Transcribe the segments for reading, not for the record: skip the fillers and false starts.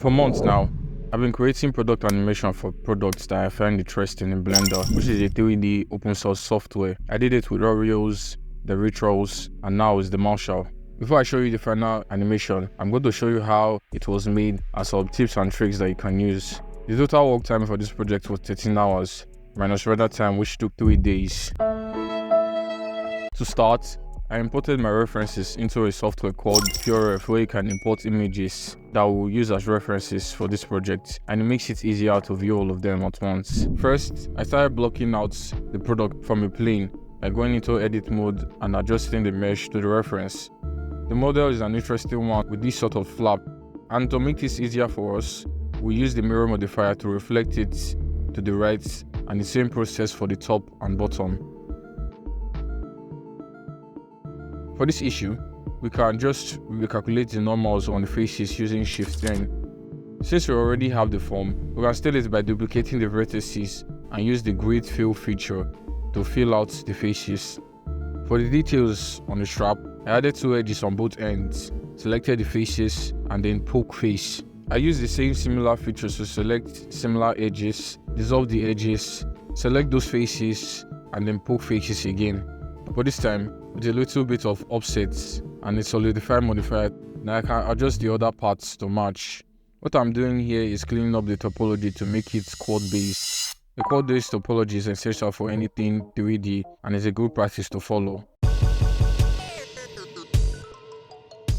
For months now, I've been creating product animation for products that I find interesting in Blender, which is a 3D open source software. I did it with Oreos, the Rituals, and now it's the Marshall. Before I show you the final animation, I'm going to show you how it was made and some tips and tricks that you can use. The total work time for this project was 13 hours, minus render time which took 3 days. To start, I imported my references into a software called PureRef where you can import images that we'll use as references for this project, and it makes it easier to view all of them at once. First, I started blocking out the product from a plane by going into edit mode and adjusting the mesh to the reference. The model is an interesting one with this sort of flap, and to make this easier for us, we use the mirror modifier to reflect it to the right, and the same process for the top and bottom. For this issue, we can just recalculate the normals on the faces using Shift-N. Since we already have the form, we can scale it by duplicating the vertices and use the grid fill feature to fill out the faces. For the details on the strap, I added 2 edges on both ends, selected the faces, and then poke face. I used the same similar features to select similar edges, dissolve the edges, select those faces, and then poke faces again. But this time, with a little bit of offsets and a solidify modifier, now I can adjust the other parts to match. What I'm doing here is cleaning up the topology to make it quad-based. The quad-based topology is essential for anything 3D and is a good practice to follow.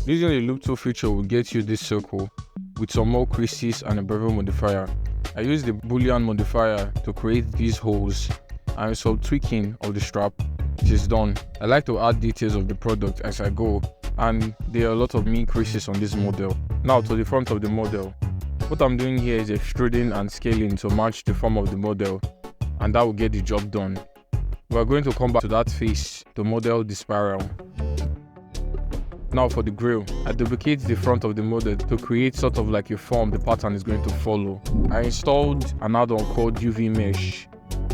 Using the loop tool feature will get you this circle with some more creases and a bevel modifier. I use the boolean modifier to create these holes, and with some tweaking of the strap, it is done. I like to add details of the product as I go, and there are a lot of mean creases on this model. Now to the front of the model. What I'm doing here is extruding and scaling to match the form of the model, and that will get the job done. We are going to come back to that face to model the spiral. Now for the grill, I duplicate the front of the model to create sort of like a form the pattern is going to follow. I installed an add-on called UV Mesh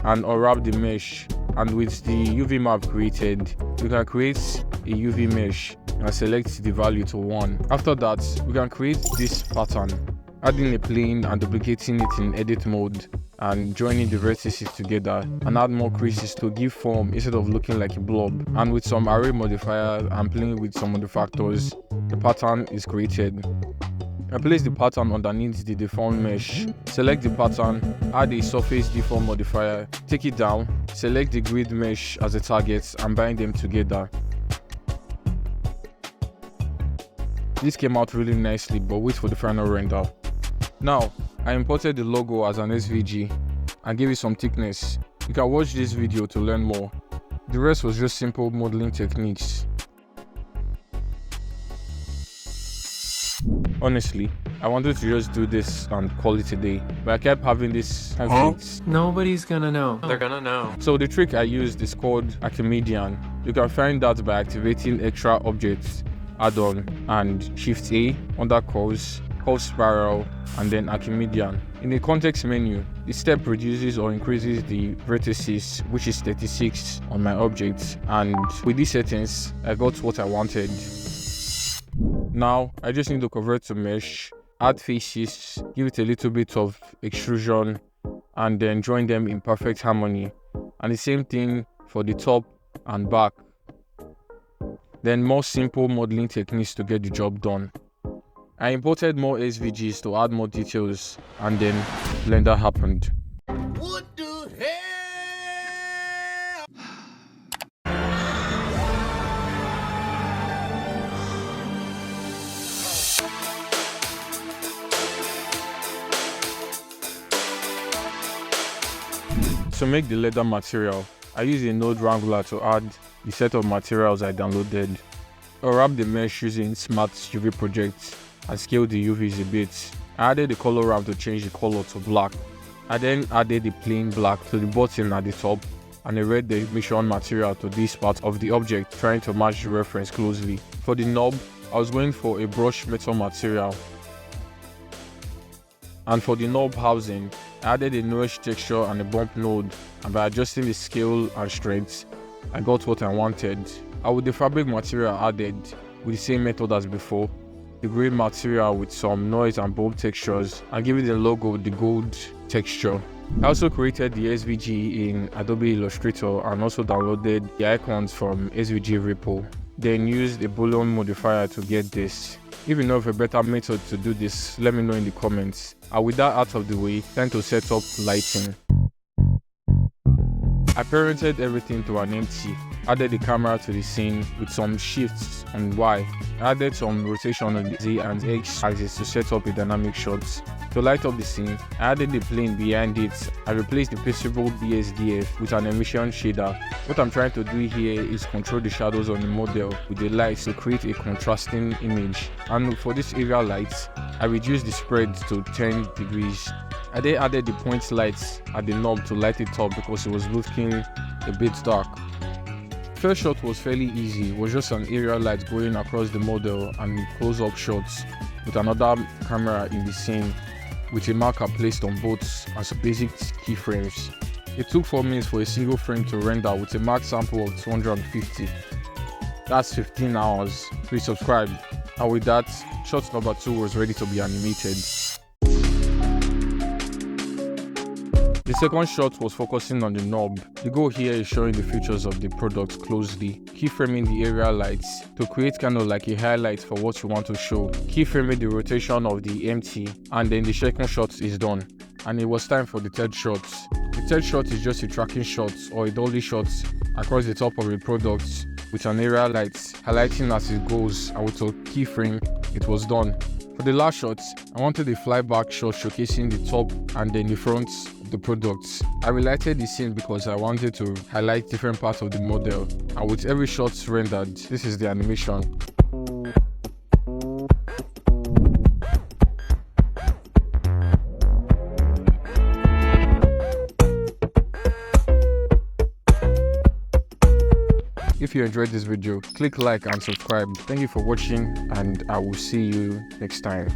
and unwrap the mesh, and with the UV map created, we can create a UV mesh and select the value to 1. After that, we can create this pattern, adding a plane and duplicating it in edit mode and joining the vertices together and add more creases to give form instead of looking like a blob. And with some array modifier and playing with some of the factors, the pattern is created. I place the pattern underneath the deformed mesh, select the pattern, add a surface deform modifier, take it down, select the grid mesh as a target and bind them together. This came out really nicely, but wait for the final render. Now, I imported the logo as an SVG and gave it some thickness. You can watch this video to learn more. The rest was just simple modeling techniques. Honestly, I wanted to just do this and call it a day, but I kept having this conflict. Nobody's gonna know. They're gonna know. So the trick I used is called Archimedean. You can find that by activating extra objects, add-on, and Shift-A under curves, curve spiral, and then Archimedean. In the context menu, the step reduces or increases the vertices, which is 36 on my object, and with these settings, I got what I wanted. Now, I just need to convert to mesh, add faces, give it a little bit of extrusion, and then join them in perfect harmony. And the same thing for the top and back. Then more simple modeling techniques to get the job done. I imported more SVGs to add more details, and then Blender happened. What the hell? To make the leather material, I used a node wrangler to add the set of materials I downloaded. I wrapped the mesh using Smart UV Project and scaled the UVs a bit. I added the color ramp to change the color to black. I then added the plain black to the button at the top, and I read the emission material to this part of the object, trying to match the reference closely. For the knob, I was going for a brushed metal material. And for the knob housing, I added a noise texture and a bump node, and by adjusting the scale and strength, I got what I wanted. And with the fabric material added with the same method as before, the grey material with some noise and bulb textures and giving the logo the gold texture. I also created the SVG in Adobe Illustrator and also downloaded the icons from SVG repo. Then used a Boolean modifier to get this. If you know of a better method to do this, let me know in the comments. And with that out of the way, time to set up lighting. I parented everything to an empty, added the camera to the scene with some shifts on Y, added some rotation on the Z and X axis to set up a dynamic shot. To light up the scene, I added the plane behind it. I replaced the Percival BSDF with an emission shader. What I'm trying to do here is control the shadows on the model with the lights to create a contrasting image. And for this area lights, I reduced the spread to 10 degrees. I then added the point lights at the knob to light it up because it was looking a bit dark. First shot was fairly easy. It was just an area light going across the model and close-up shots with another camera in the scene with a marker placed on both as basic keyframes. It took 4 minutes for a single frame to render with a max sample of 250. That's 15 hours. Please subscribe. And with that, shot number 2 was ready to be animated. The second shot was focusing on the knob. The goal here is showing the features of the product closely, keyframing the area lights to create kind of like a highlight for what you want to show, keyframing the rotation of the empty, and then the second shot is done. And it was time for the third shot. The third shot is just a tracking shot or a dolly shot across the top of the product with an area light highlighting as it goes, and with a keyframe, it was done. For the last shot, I wanted a flyback shot showcasing the top and then the front of the products. I relighted the scene because I wanted to highlight different parts of the model, and with every shot rendered, this is the animation. If you enjoyed this video, click like and subscribe. Thank you for watching, and I will see you next time.